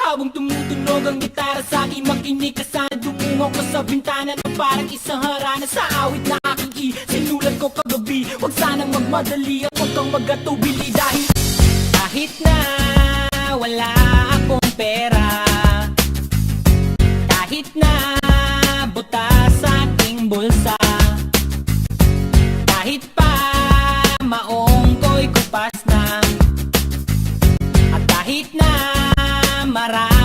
Habang tumutunog ang gitara sa akin, makinig ka sana. Dumungo ko sa bintana na parang isang harana. Sa awit na aking sinulat ko kagabi, huwag sanang magmadali at huwag kang magatubili. Dahil kahit na wala akong pera, kahit na butas sa aking bulsa, kahit pa maong ko'y kupas na, at kahit na marami